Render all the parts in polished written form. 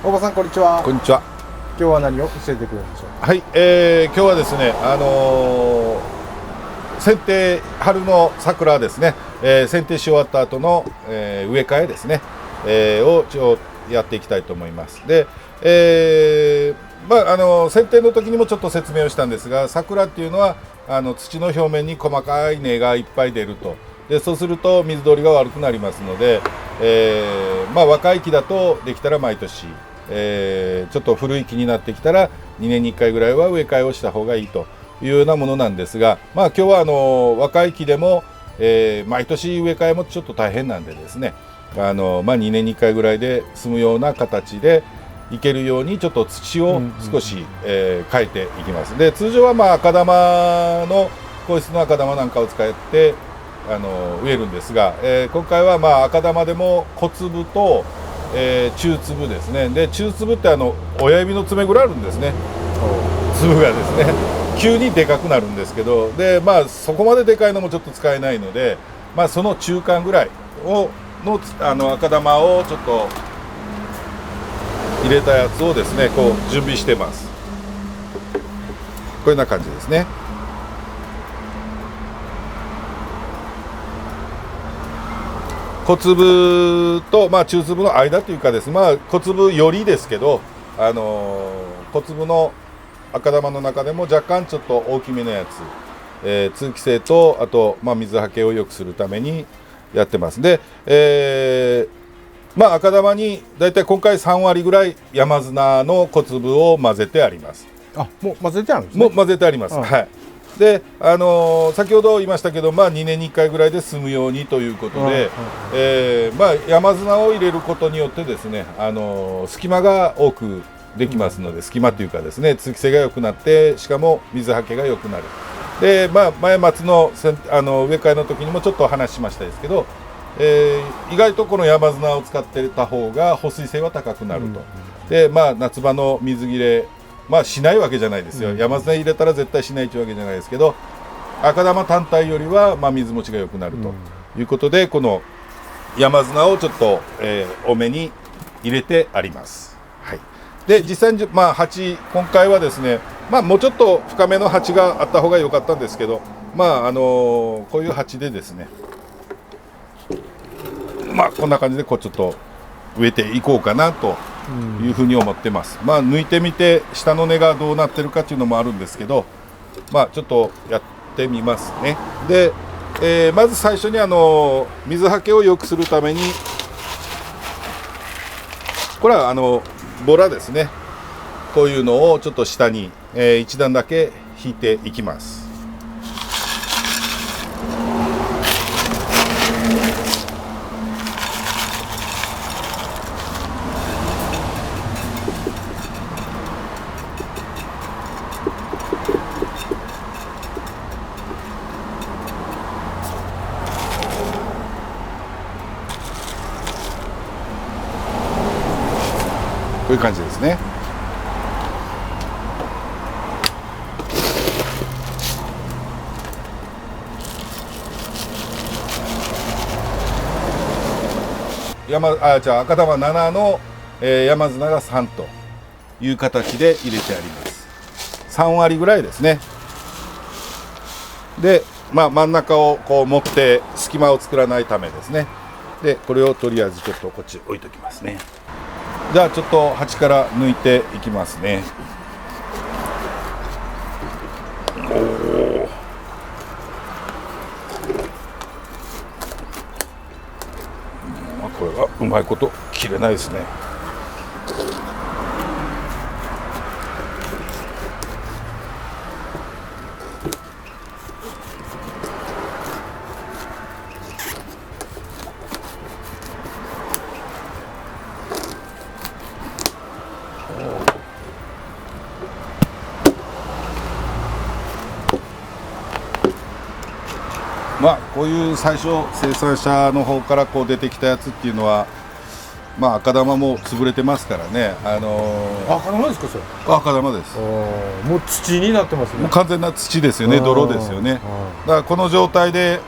大場さん、こんにちは。こんにちは。今日は何を教えてくれるんでしょうか。はい、今日はですね、剪定、春の桜ですね、剪定し終わった後の、植え替えですね、をやっていきたいと思います。で、剪定の時にもちょっと説明をしたんですが、桜っていうのは土の表面に細かい根がいっぱい出ると。でそうすると水通りが悪くなりますので、若い木だとできたら毎年、ちょっと古い木になってきたら2年に1回ぐらいは植え替えをした方がいいというようなものなんですが、今日は若い木でも、毎年植え替えもちょっと大変なんでですね、2年に1回ぐらいで済むような形でいけるようにちょっと土を少し、変えていきます。で通常は赤玉の硬質の赤玉なんかを使って植えるんですが、今回は赤玉でも小粒と、中粒ですね。で中粒って親指の爪ぐらいあるんですね、粒がですね。急にでかくなるんですけど、でそこまででかいのもちょっと使えないので、その中間ぐらいの赤玉をちょっと入れたやつをですね、こう準備してます。こんな感じですね。小粒と、中粒の間というかですね、小粒よりですけど、小粒の赤玉の中でも若干ちょっと大きめのやつ、通気性とあと、水はけを良くするためにやってます。で、赤玉にだいたい今回3割ぐらい山砂の小粒を混ぜてあります。もう混ぜてあるんですね。もう混ぜてあります。はい。で、先ほど言いましたけど、2年に1回ぐらいで済むようにということで、山砂を入れることによってですね、隙間が多くできますので、隙間というかですね、通気性が良くなって、しかも水はけが良くなる。で、前松の植え替えの時にもちょっと話しましたですけど、意外とこの山砂を使ってた方が保水性は高くなると。で、夏場の水切れしないわけじゃないですよ。山砂入れたら絶対しないというわけじゃないですけど、赤玉単体よりは水持ちが良くなるということで、この山砂をちょっと、多めに入れてあります。はい。で実際に鉢、今回はですね、もうちょっと深めの鉢があった方が良かったんですけど、こういう鉢でですね、こんな感じでこうちょっと植えていこうかなというふうに思ってます。抜いてみて下の根がどうなってるかっていうのもあるんですけど、ちょっとやってみますね。で、まず最初に水はけを良くするために、これはボラですね。こういうのをちょっと下に、1段だけ引いていきます。こういう感じですね。赤玉7の、山砂が3という形で入れてあります。3割ぐらいですね。で、真ん中をこう持って隙間を作らないためですね。でこれをとりあえずちょっとこっち置いときますね。じゃあちょっと鉢から抜いていきますね。これはうまいこと切れないですね。こういう最初生産者の方からこう出てきたやつっていうのは、赤玉も潰れてますからね。赤玉ですか、それ。赤玉です。もう土になってますね。もう完全な土ですよね。泥ですよね。だからこの状態で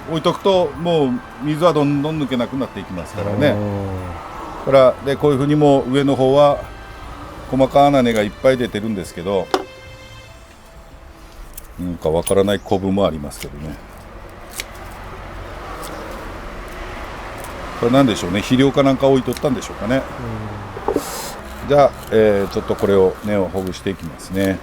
置いとくともう水はどんどん抜けなくなっていきますからね。からでこういうふうにも上の方は細かな根がいっぱい出てるんですけど、なんかわからないコブもありますけどね。これなんでしょうね、肥料かなんか置いとったんでしょうかね。じゃあ、ちょっとこれを根をほぐしていきますね。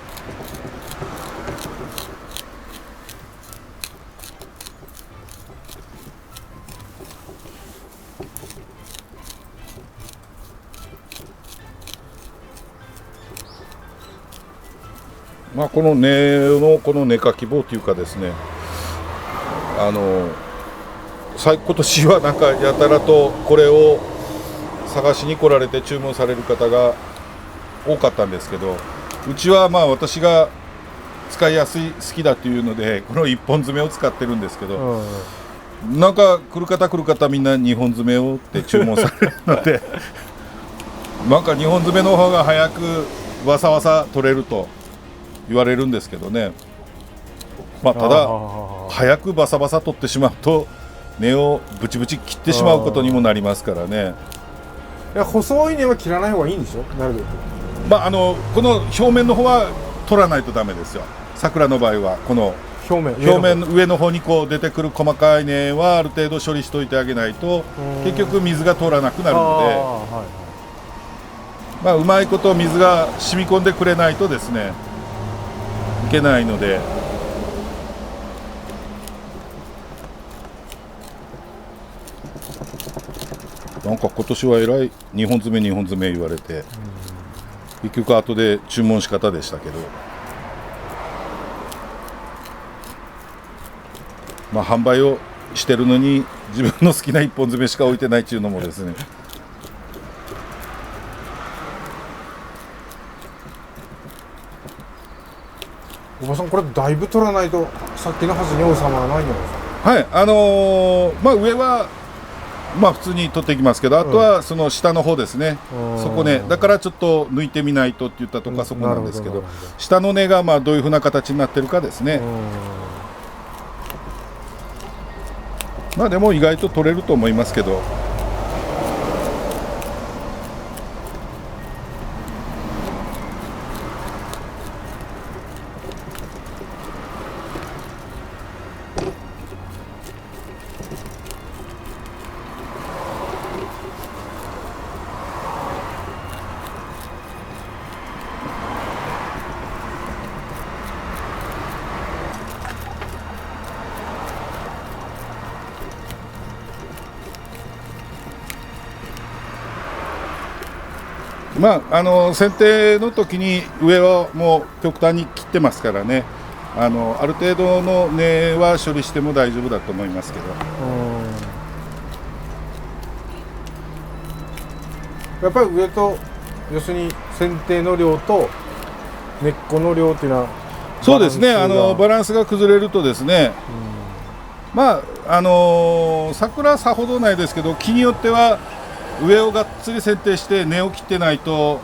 まあこの根のこの根かき棒というかですね、今年はなんかやたらとこれを探しに来られて注文される方が多かったんですけど、うちはまあ私が使いやすい好きだというのでこの1本爪を使ってるんですけど、なんか来る方みんな2本爪をって注文されるのでなんか2本爪の方が早くわさわさ取れると言われるんですけどね。まあただ早くバサバサ取ってしまうと根をブチブチ切ってしまうことにもなりますからね。いや、細い根は切らない方がいいんでしょ、なるべく。まあこの表面の方は取らないとダメですよ。桜の場合はこの表面上の方にこう出てくる細かい根はある程度処理しといてあげないと結局水が通らなくなるので、まあうまいこと水が染み込んでくれないとですねいけないので。なんか今年はえらい2本爪言われて、結局後で注文仕方でしたけど、まあ販売をしてるのに自分の好きな1本爪しか置いてないっていうのもですね。おばさん、これだいぶ取らないとさっきのはずに収まらないんじゃないですか。はい、まあ上はまあ普通に取っていきますけど、あとはその下の方ですね、そこね、だからちょっと抜いてみないとって言ったとこはそこなんですけど、下の根がまあどういうふうな形になってるかですね。まあでも意外と取れると思いますけど。まあ剪定の時に上はもう極端に切ってますからね、ある程度の根は処理しても大丈夫だと思いますけど。やっぱり上と、要するに剪定の量と根っこの量っていうのはそうですね、バランスが崩れるとですね、まあ桜さほどないですけど、木によっては上をがっつり剪定して根を切ってないと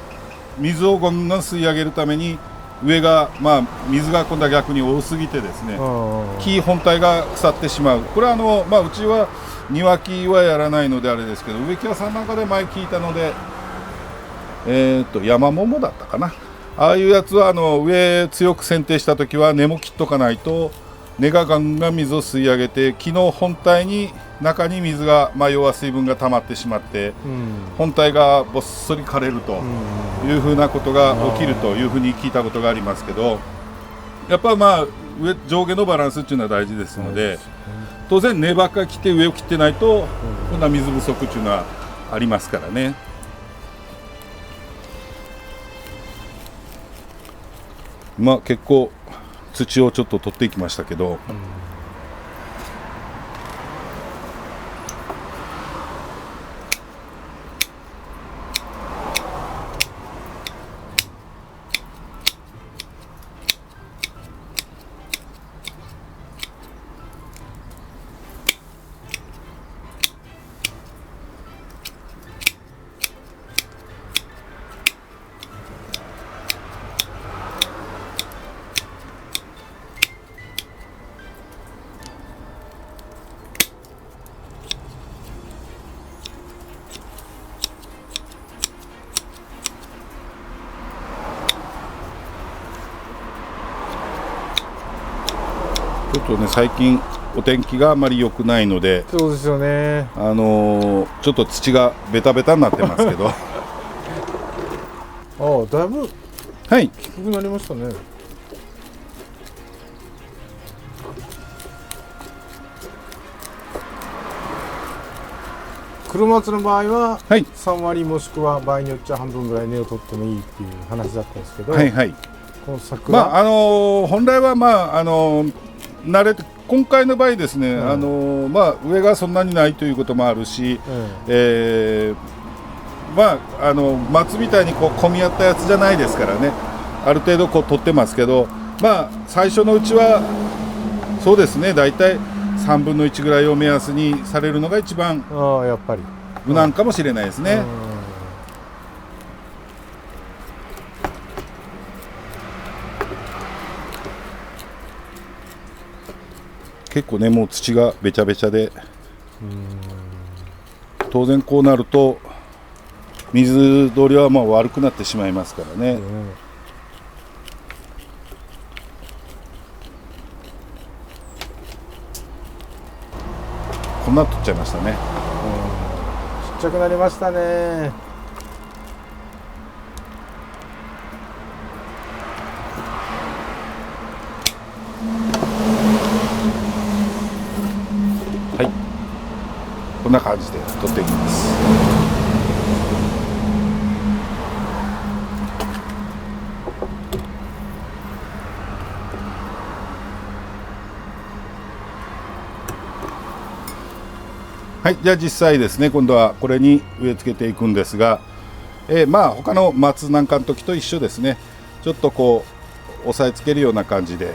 水をゴンゴン吸い上げるために上がまあ水が今度は逆に多すぎてですね、木本体が腐ってしまう。これはまあうちは庭木はやらないのであれですけど、植木屋さんなんかで前聞いたので、山桃だったかな、ああいうやつは上強く剪定した時は根も切っとかないと根がガンガン水を吸い上げて木の本体に中に水が、まあ、要は水分が溜まってしまって、本体がぼっそり枯れるというふうなことが起きるというふうに聞いたことがありますけど、やっぱまあ上下のバランスっていうのは大事ですので、当然根ばっかり切って上を切ってないとこんな水不足っていうのはありますからね。まあ結構土をちょっと取っていきましたけど、ちょっとね最近お天気があまり良くないので、そうですよね。ちょっと土がベタベタになってますけどああ、だいぶはい低くなりましたね。黒松の場合ははい3割もしくは場合によっちゃ半分ぐらい根を取ってもいいっていう話だったんですけど、はいはい。この桜、まあ本来は慣れて今回の場合ですね、上がそんなにないということもあるし、松みたいにこう混み合ったやつじゃないですからね、ある程度こう取ってますけど、最初のうちはそうですね、だいたい3分の1ぐらいを目安にされるのが一番やっぱり無難かもしれないですね。結構ねもう土がべちゃべちゃで、当然こうなると水通りはまあ悪くなってしまいますからね。こんな取っちゃいましたね。ちっちゃくなりましたね。はい、こんな感じで取っていきます。はい、じゃあ実際ですね、今度はこれに植え付けていくんですが、他の松なんかの時と一緒ですね。ちょっとこう押さえつけるような感じで。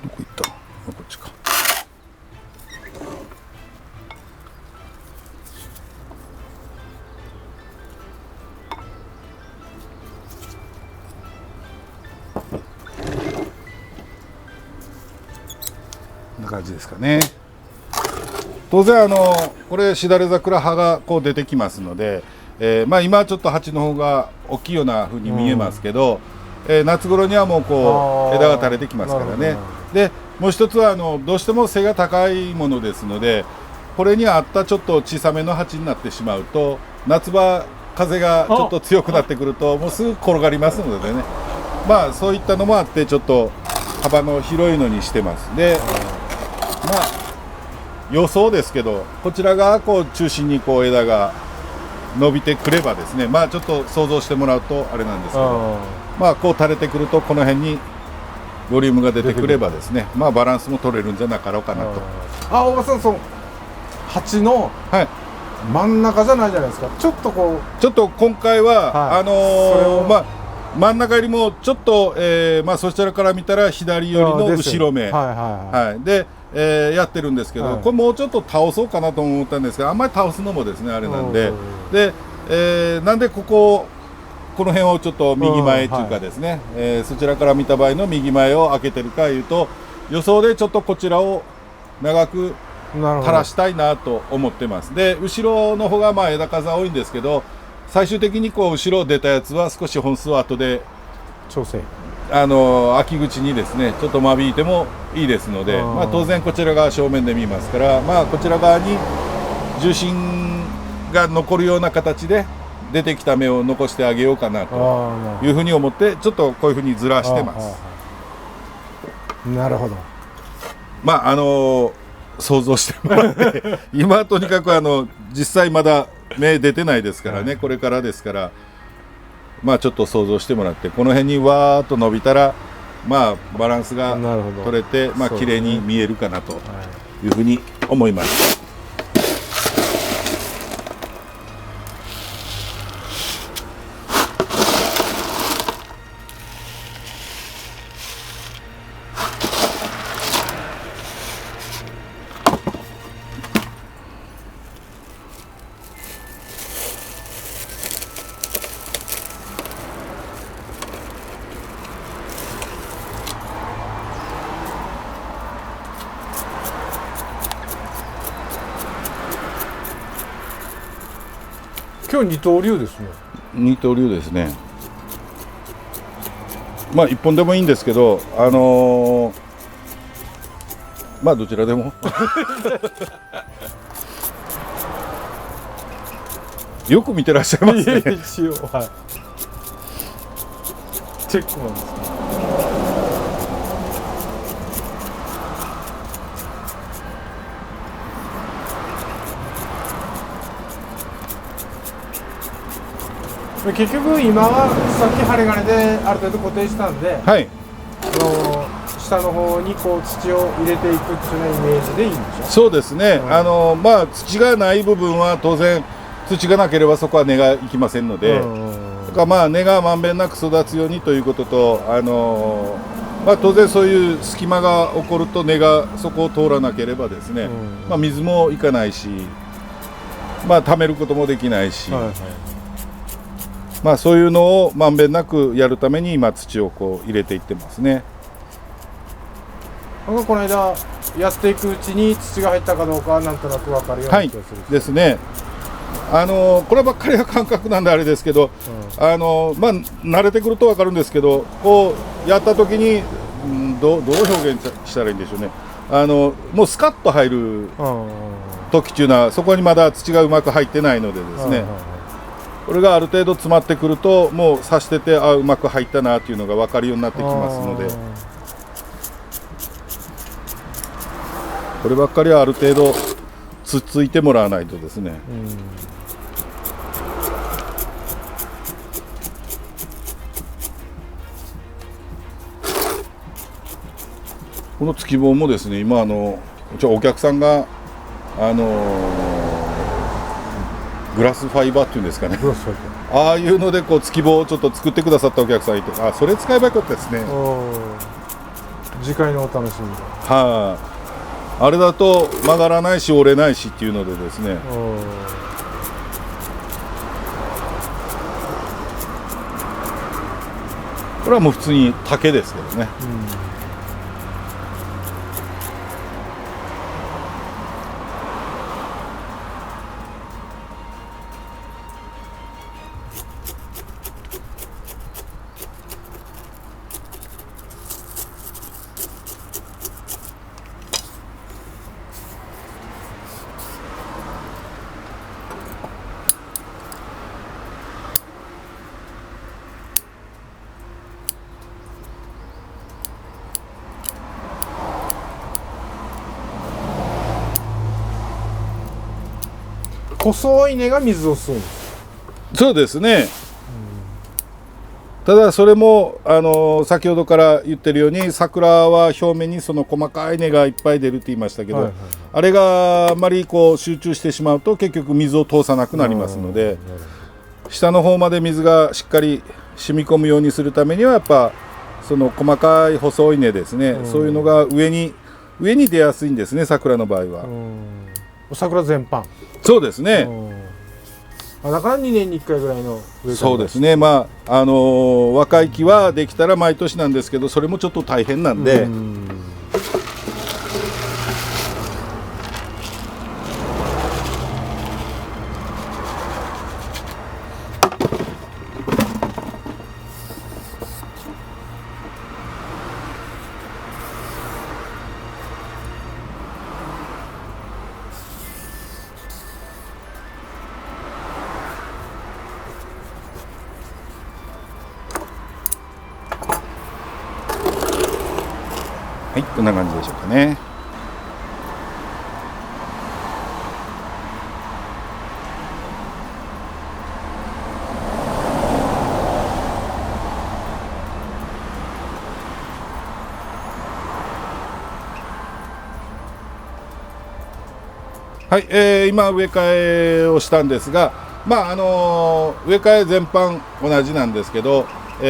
どこ行った？こっちか。こんな感じですかね。当然これしだれ桜葉がこう出てきますので、今ちょっと鉢の方が大きいような風に見えますけど、夏頃にはもうこう枝が垂れてきますからね。でもう一つはどうしても背が高いものですので、これに合ったちょっと小さめの鉢になってしまうと、夏場風がちょっと強くなってくるともうすぐ転がりますのでね、そういったのもあってちょっと幅の広いのにしてます。で予想ですけど、こちらがこう中心にこう枝が伸びてくればですね、ちょっと想像してもらうとあれなんですけど、こう垂れてくるとこの辺にボリュームが出てくればですね、バランスも取れるんじゃなかろうかなと。大場さん、その鉢の真ん中じゃないじゃないですか。ちょっと今回は、真ん中よりもちょっと、そちらから見たら左寄りの後ろ目で、やってるんですけど、はい、これもうちょっと倒そうかなと思ったんですけど、あんまり倒すのもですねあれなんで、なんでこの辺をちょっと右前というかですね、そちらから見た場合の右前を開けてるかいうと、予想でちょっとこちらを長く垂らしたいなと思ってます。で後ろの方がまあ枝数は多いんですけど、最終的にこう後ろ出たやつは少し本数を後で調整、秋口にですねちょっと間引いてもいいですので、まあ、当然こちら側正面で見ますから、まあ、こちら側に重心が残るような形で出てきた芽を残してあげようかなというふうに思って、ちょっとこういうふうにずらしてます。なるほど。まあ想像してもらって今とにかく実際まだ芽出てないですからね、これからですから、まあちょっと想像してもらって、この辺にわーっと伸びたら、まあバランスが取れて、まあ綺麗に見えるかなというふうに思います。今日二刀流ですね。二刀流ですね。まあ一本でもいいんですけど、まあどちらでもよく見てらっしゃいますね。一応、はい。チェックなんですね。結局今はさっき針金である程度固定したんで、はい、下の方にこう土を入れていくっていうようなイメージでいいんでしょう。そうですね、まあ土がない部分は当然土がなければそこは根がいきませんので、まあ根がまんべんなく育つようにということと、まあ、当然そういう隙間が起こると根がそこを通らなければですね、まあ、水もいかないし、まあ溜めることもできないし、まあそういうのをまんべんなくやるために今土をこう入れていってますね。この間やっていくうちに土が入ったかどうかはなんとなく分かるような気がする、ですね。こればっかりは感覚なんであれですけど、まあ慣れてくると分かるんですけど、こうやった時に、どう表現したらいいんでしょうね。もうスカッと入る時っていうのはそこにまだ土がうまく入ってないのでですね、これがある程度詰まってくるともう刺してて、うまく入ったなっていうのが分かるようになってきますので、こればっかりはある程度つっついてもらわないとですね。この付き棒もですね、今お客さんがグラスファイバーっていうんですかね、ああいうのでこう付き棒をちょっと作ってくださったお客さんいて、それ使えばよかったですね。次回のお楽しみで。あれだと曲がらないし折れないしっていうのでですね、これはもう普通に竹ですけどね。細い根が水を吸うんです。そうですね。ただそれも先ほどから言ってるように、桜は表面にその細かい根がいっぱい出るって言いましたけど、あれがあまりこう集中してしまうと結局水を通さなくなりますので、下の方まで水がしっかり染み込むようにするためにはやっぱその細かい細い根ですね、そういうのが上に上に出やすいんですね、桜の場合は。桜全般。そうですね。だから2年に1回ぐらいの植え替え。そうですね。まあ若い木はできたら毎年なんですけど、それもちょっと大変なんで。はい、こんな感じでしょうかね。はい、今植え替えをしたんですが、植え替え全般同じなんですけど、そ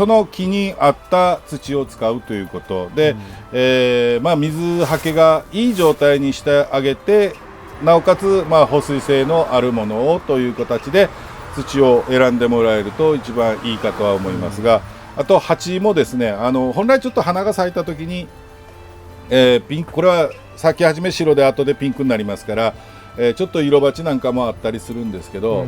の木に合った土を使うということで、水はけがいい状態にしてあげて、なおかつ、保水性のあるものをという形で土を選んでもらえると一番いいかとは思いますが、あと鉢もですね、本来ちょっと花が咲いた時に、これは咲き始め白で後でピンクになりますから、ちょっと色鉢なんかもあったりするんですけど、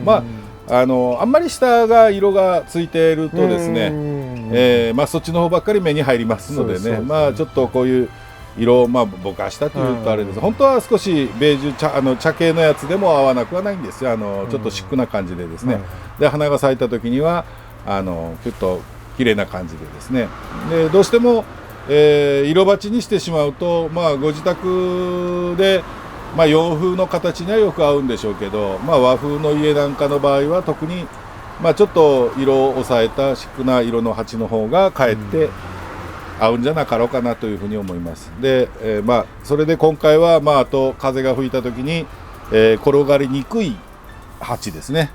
あんまり下が色がついているとですね、そっちの方ばっかり目に入りますのでね、ちょっとこういう色をぼかしたというとあれです。本当は少しベージュ茶系のやつでも合わなくはないんですよ。ちょっとシックな感じでですね、で花が咲いた時にはちょっと綺麗な感じでですね、でどうしても色鉢にしてしまうと、ご自宅で、洋風の形にはよく合うんでしょうけど、和風の家なんかの場合は特に、ちょっと色を抑えたシックな色の鉢の方がかえって合うんじゃなかろうかなというふうに思います。で、それで今回は、あと風が吹いた時に、転がりにくい鉢ですね、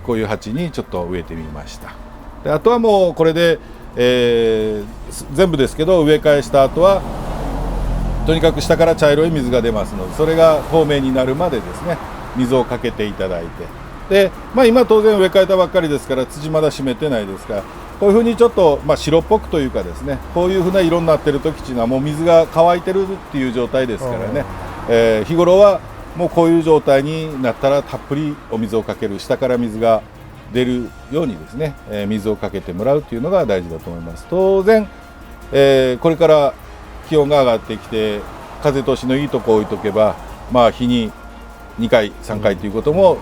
こういう鉢にちょっと植えてみました。であとはもうこれで全部ですけど、植え替えした後はとにかく下から茶色い水が出ますので、それが透明になるまでですね水をかけていただいて、で、今当然植え替えたばっかりですから土まだ湿ってないですから、こういうふうにちょっと、白っぽくというかですね、こういうふうな色になってる時っていうのはもう水が乾いてるっていう状態ですからね、日頃はもうこういう状態になったらたっぷりお水をかける、下から水が出るようにですね、水をかけてもらうというのが大事だと思います。当然、これから気温が上がってきて風通しのいいところを置いとけば、日に2回3回ということも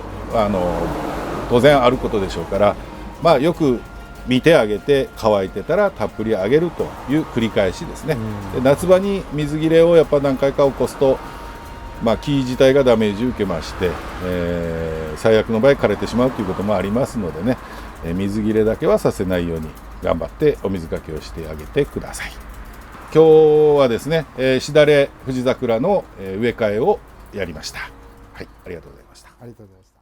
当然あることでしょうから、よく見てあげて、乾いてたらたっぷりあげるという繰り返しですね。で夏場に水切れをやっぱ何回か起こすと、木自体がダメージを受けまして、最悪の場合枯れてしまうということもありますのでね、水切れだけはさせないように頑張ってお水かけをしてあげてください。今日はですね、しだれ富士桜の植え替えをやりました。はい、ありがとうございました。ありがとうございました。